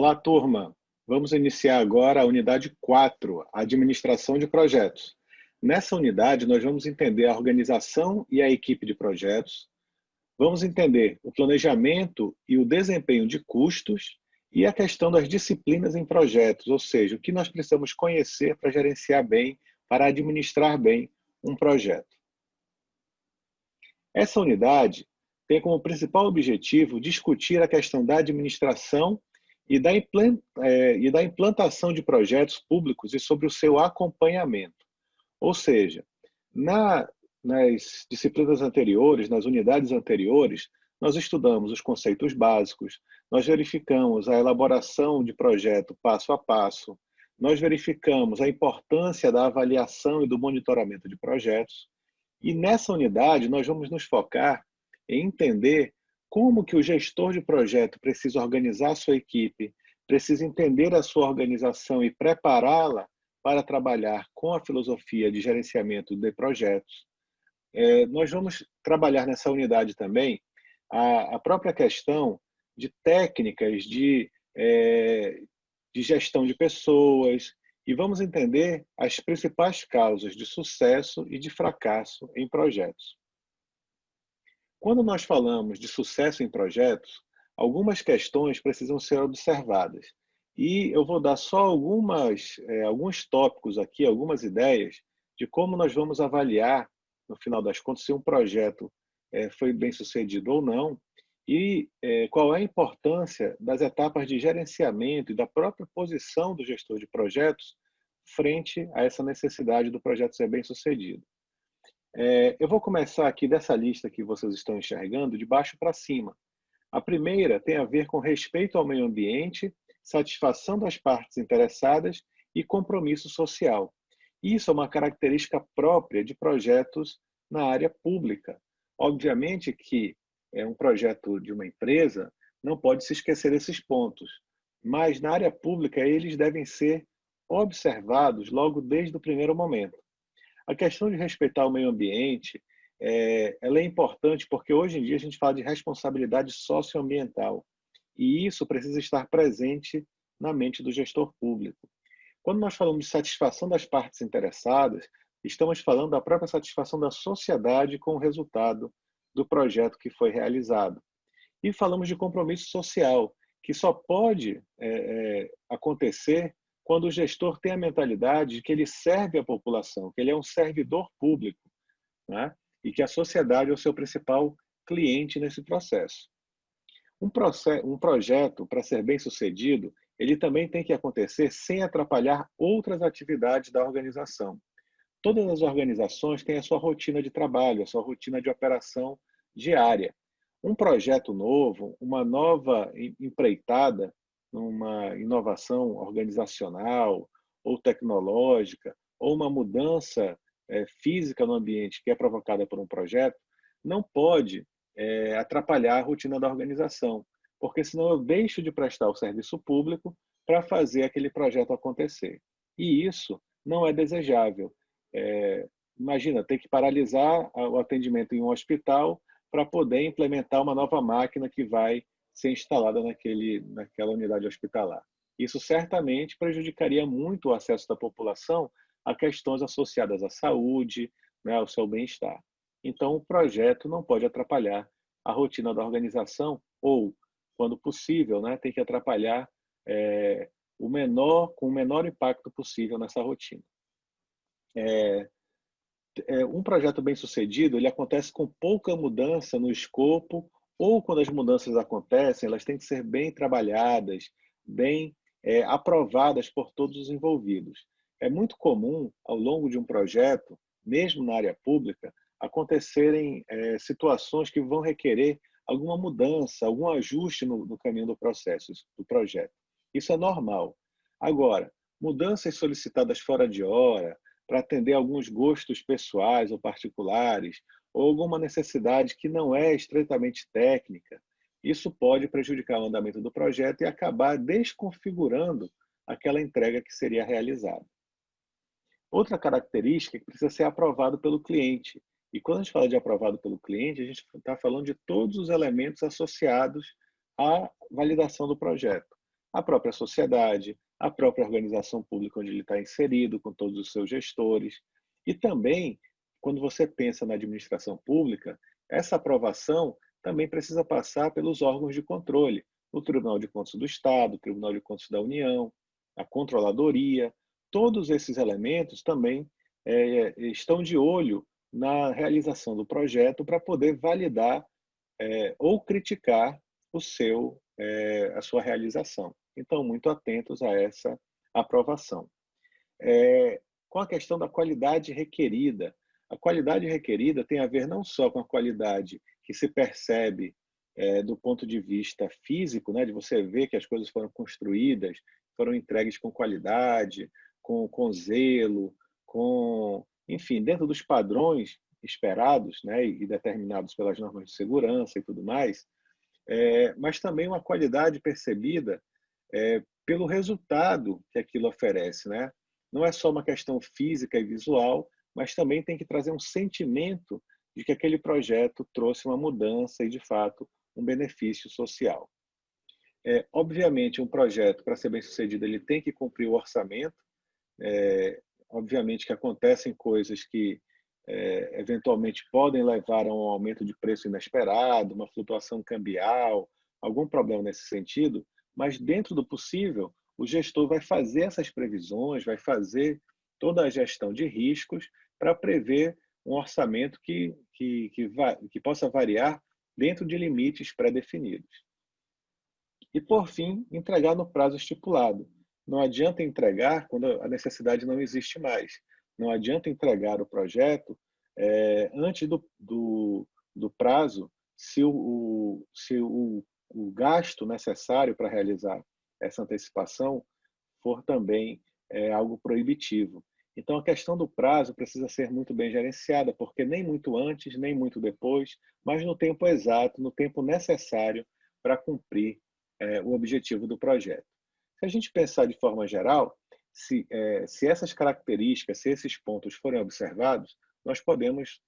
Olá, turma! Vamos iniciar agora a unidade 4, Administração de Projetos. Nessa unidade, nós vamos entender a organização e a equipe de projetos, vamos entender o planejamento e o desempenho de custos e a questão das disciplinas em projetos, ou seja, o que nós precisamos conhecer para gerenciar bem, para administrar bem um projeto. Essa unidade tem como principal objetivo discutir a questão da administração e da implantação de projetos públicos e sobre o seu acompanhamento. Ou seja, nas disciplinas anteriores, nas unidades anteriores, nós estudamos os conceitos básicos, nós verificamos a elaboração de projeto passo a passo, nós verificamos a importância da avaliação e do monitoramento de projetos, e nessa unidade nós vamos nos focar em entender como que o gestor de projeto precisa organizar a sua equipe, precisa entender a sua organização e prepará-la para trabalhar com a filosofia de gerenciamento de projetos. Nós vamos trabalhar nessa unidade também a própria questão de técnicas de gestão de pessoas e vamos entender as principais causas de sucesso e de fracasso em projetos. Quando nós falamos de sucesso em projetos, algumas questões precisam ser observadas. E eu vou dar só alguns tópicos aqui, algumas ideias de como nós vamos avaliar, no final das contas, se um projeto foi bem sucedido ou não, e qual é a importância das etapas de gerenciamento e da própria posição do gestor de projetos frente a essa necessidade do projeto ser bem sucedido. Eu vou começar aqui dessa lista que vocês estão enxergando, de baixo para cima. A primeira tem a ver com respeito ao meio ambiente, satisfação das partes interessadas e compromisso social. Isso é uma característica própria de projetos na área pública. Obviamente que um projeto de uma empresa não pode se esquecer desses pontos, mas na área pública eles devem ser observados logo desde o primeiro momento. A questão de respeitar o meio ambiente, ela é importante porque hoje em dia a gente fala de responsabilidade socioambiental e isso precisa estar presente na mente do gestor público. Quando nós falamos de satisfação das partes interessadas, estamos falando da própria satisfação da sociedade com o resultado do projeto que foi realizado. E falamos de compromisso social, que só pode acontecer quando o gestor tem a mentalidade de que ele serve a população, que ele é um servidor público, né? E que a sociedade é o seu principal cliente nesse processo. Um projeto, para ser bem sucedido, ele também tem que acontecer sem atrapalhar outras atividades da organização. Todas as organizações têm a sua rotina de trabalho, a sua rotina de operação diária. Um projeto novo, uma nova empreitada, uma inovação organizacional ou tecnológica, ou uma mudança física no ambiente que é provocada por um projeto, não pode atrapalhar a rotina da organização, porque senão eu deixo de prestar o serviço público para fazer aquele projeto acontecer. E isso não é desejável. Imagina, ter que paralisar o atendimento em um hospital para poder implementar uma nova máquina que vai ser instalada naquela unidade hospitalar. Isso certamente prejudicaria muito o acesso da população a questões associadas à saúde, né, ao seu bem-estar. Então, o projeto não pode atrapalhar a rotina da organização ou, quando possível, né, tem que atrapalhar com o menor impacto possível nessa rotina. Um projeto bem-sucedido, ele acontece com pouca mudança no escopo, ou quando as mudanças acontecem, elas têm que ser bem trabalhadas, bem aprovadas por todos os envolvidos. É muito comum, ao longo de um projeto, mesmo na área pública, acontecerem situações que vão requerer alguma mudança, algum ajuste no caminho do processo, do projeto. Isso é normal. Agora, mudanças solicitadas fora de hora, para atender alguns gostos pessoais ou particulares, ou alguma necessidade que não é estritamente técnica, isso pode prejudicar o andamento do projeto e acabar desconfigurando aquela entrega que seria realizada. Outra característica é que precisa ser aprovado pelo cliente. E quando a gente fala de aprovado pelo cliente, a gente está falando de todos os elementos associados à validação do projeto. a própria sociedade, a própria organização pública onde ele está inserido, com todos os seus gestores. E também, quando você pensa na administração pública, essa aprovação também precisa passar pelos órgãos de controle, o Tribunal de Contas do Estado, o Tribunal de Contas da União, a Controladoria. Todos esses elementos também estão de olho na realização do projeto para poder validar ou criticar a sua realização. Então, muito atentos a essa aprovação. Com a questão da qualidade requerida. A qualidade requerida tem a ver não só com a qualidade que se percebe do ponto de vista físico, né, de você ver que as coisas foram construídas, foram entregues com qualidade, com zelo, enfim, dentro dos padrões esperados, né, e determinados pelas normas de segurança e tudo mais, mas também uma qualidade percebida pelo resultado que aquilo oferece, né? Não é só uma questão física e visual, mas também tem que trazer um sentimento de que aquele projeto trouxe uma mudança e, de fato, um benefício social. Obviamente, um projeto, para ser bem sucedido, ele tem que cumprir o orçamento. Obviamente que acontecem coisas que eventualmente podem levar a um aumento de preço inesperado, uma flutuação cambial, algum problema nesse sentido, mas dentro do possível, o gestor vai fazer essas previsões, vai fazer toda a gestão de riscos para prever um orçamento que possa variar dentro de limites pré-definidos. E, por fim, entregar no prazo estipulado. Não adianta entregar quando a necessidade não existe mais. Não adianta entregar o projeto antes do prazo se o gasto necessário para realizar essa antecipação for também algo proibitivo. Então, a questão do prazo precisa ser muito bem gerenciada, porque nem muito antes, nem muito depois, mas no tempo exato, no tempo necessário para cumprir o objetivo do projeto. Se a gente pensar de forma geral, se essas características, se esses pontos forem observados, nós podemos,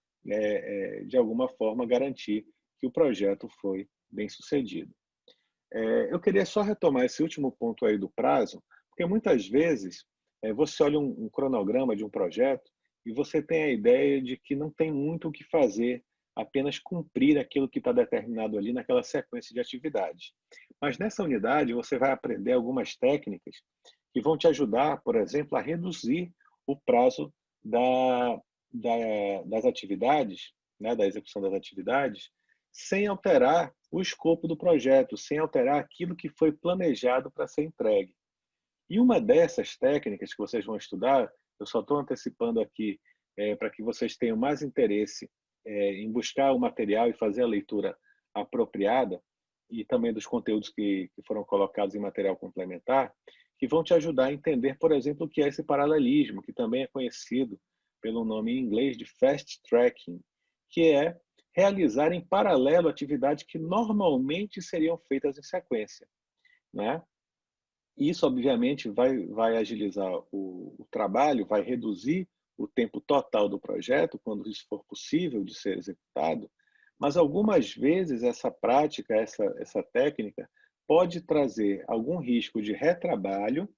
de alguma forma, garantir que o projeto foi bem sucedido. Eu queria só retomar esse último ponto aí do prazo, porque muitas vezes você olha um cronograma de um projeto e você tem a ideia de que não tem muito o que fazer, apenas cumprir aquilo que está determinado ali naquela sequência de atividades. Mas nessa unidade você vai aprender algumas técnicas que vão te ajudar, por exemplo, a reduzir o prazo das atividades, né, da execução das atividades, sem alterar o escopo do projeto, sem alterar aquilo que foi planejado para ser entregue. E uma dessas técnicas que vocês vão estudar, eu só estou antecipando aqui para que vocês tenham mais interesse em buscar o material e fazer a leitura apropriada, e também dos conteúdos que foram colocados em material complementar, que vão te ajudar a entender, por exemplo, o que é esse paralelismo, que também é conhecido pelo nome em inglês de fast tracking, que é realizar em paralelo atividades que normalmente seriam feitas em sequência, né? Isso, obviamente, vai agilizar o trabalho, vai reduzir o tempo total do projeto, quando isso for possível de ser executado, mas algumas vezes essa prática, essa técnica, pode trazer algum risco de retrabalho,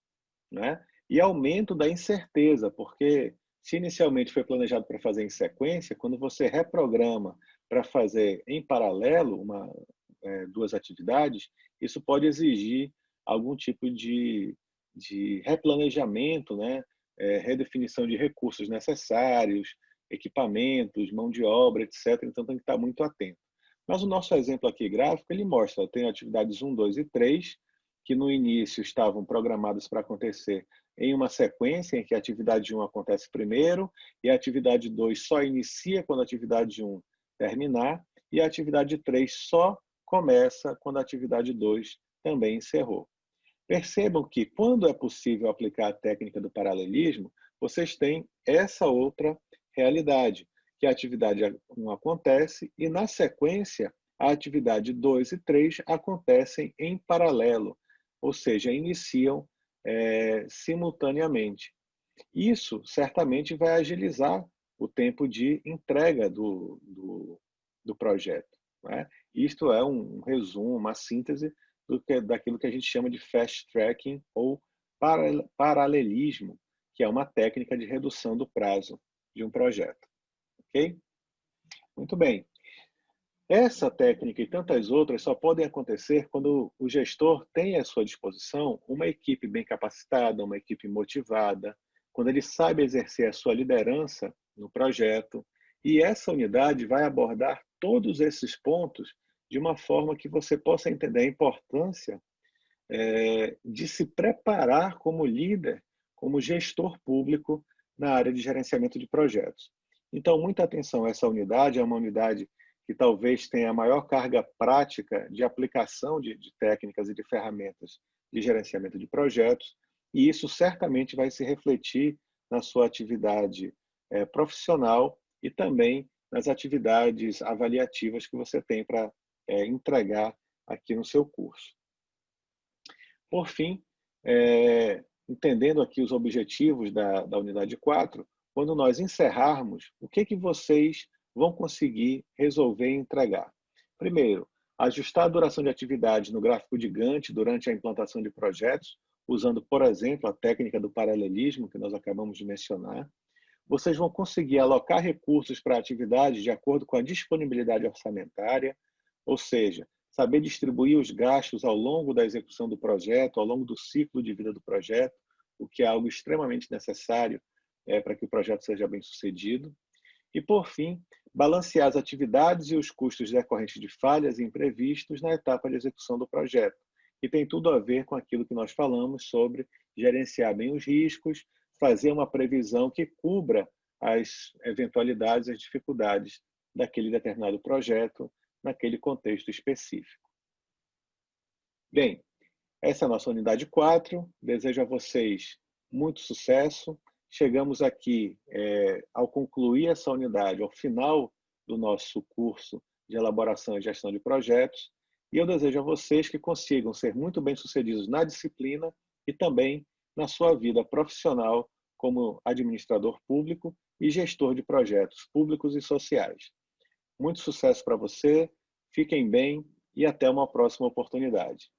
né? E aumento da incerteza, porque se inicialmente foi planejado para fazer em sequência, quando você reprograma para fazer em paralelo duas atividades, isso pode exigir algum tipo de replanejamento, né? Redefinição de recursos necessários, equipamentos, mão de obra, etc. Então tem que estar muito atento. Mas o nosso exemplo aqui gráfico, ele mostra, tem atividades 1, 2 e 3, que no início estavam programadas para acontecer em uma sequência em que a atividade 1 acontece primeiro e a atividade 2 só inicia quando a atividade 1 terminar e a atividade 3 só começa quando a atividade 2 também encerrou. Percebam que, quando é possível aplicar a técnica do paralelismo, vocês têm essa outra realidade, que a atividade 1 acontece e, na sequência, a atividade 2 e 3 acontecem em paralelo, ou seja, iniciam simultaneamente. Isso certamente vai agilizar o tempo de entrega do projeto, né? Isto é um resumo, uma síntese daquilo que a gente chama de fast tracking ou paralelismo, que é uma técnica de redução do prazo de um projeto. Ok? Muito bem. Essa técnica e tantas outras só podem acontecer quando o gestor tem à sua disposição uma equipe bem capacitada, uma equipe motivada, quando ele sabe exercer a sua liderança no projeto, e essa unidade vai abordar todos esses pontos de uma forma que você possa entender a importância de se preparar como líder, como gestor público na área de gerenciamento de projetos. Então, muita atenção, essa unidade é uma unidade que talvez tenha a maior carga prática de aplicação de técnicas e de ferramentas de gerenciamento de projetos, e isso certamente vai se refletir na sua atividade profissional e também nas atividades avaliativas que você tem para entregar aqui no seu curso. Por fim, entendendo aqui os objetivos da unidade 4, quando nós encerrarmos, o que vocês vão conseguir resolver e entregar? Primeiro, ajustar a duração de atividade no gráfico de Gantt durante a implantação de projetos, usando, por exemplo, a técnica do paralelismo que nós acabamos de mencionar. Vocês vão conseguir alocar recursos para atividades de acordo com a disponibilidade orçamentária, ou seja, saber distribuir os gastos ao longo da execução do projeto, ao longo do ciclo de vida do projeto, o que é algo extremamente necessário para que o projeto seja bem sucedido. E, por fim, balancear as atividades e os custos decorrentes de falhas e imprevistos na etapa de execução do projeto, que tem tudo a ver com aquilo que nós falamos sobre gerenciar bem os riscos, fazer uma previsão que cubra as eventualidades, as dificuldades daquele determinado projeto, naquele contexto específico. Bem, essa é a nossa unidade 4. Desejo a vocês muito sucesso. Chegamos aqui, ao concluir essa unidade, ao final do nosso curso de elaboração e gestão de projetos, e eu desejo a vocês que consigam ser muito bem-sucedidos na disciplina e também na sua vida profissional como administrador público e gestor de projetos públicos e sociais. Muito sucesso para você, fiquem bem e até uma próxima oportunidade.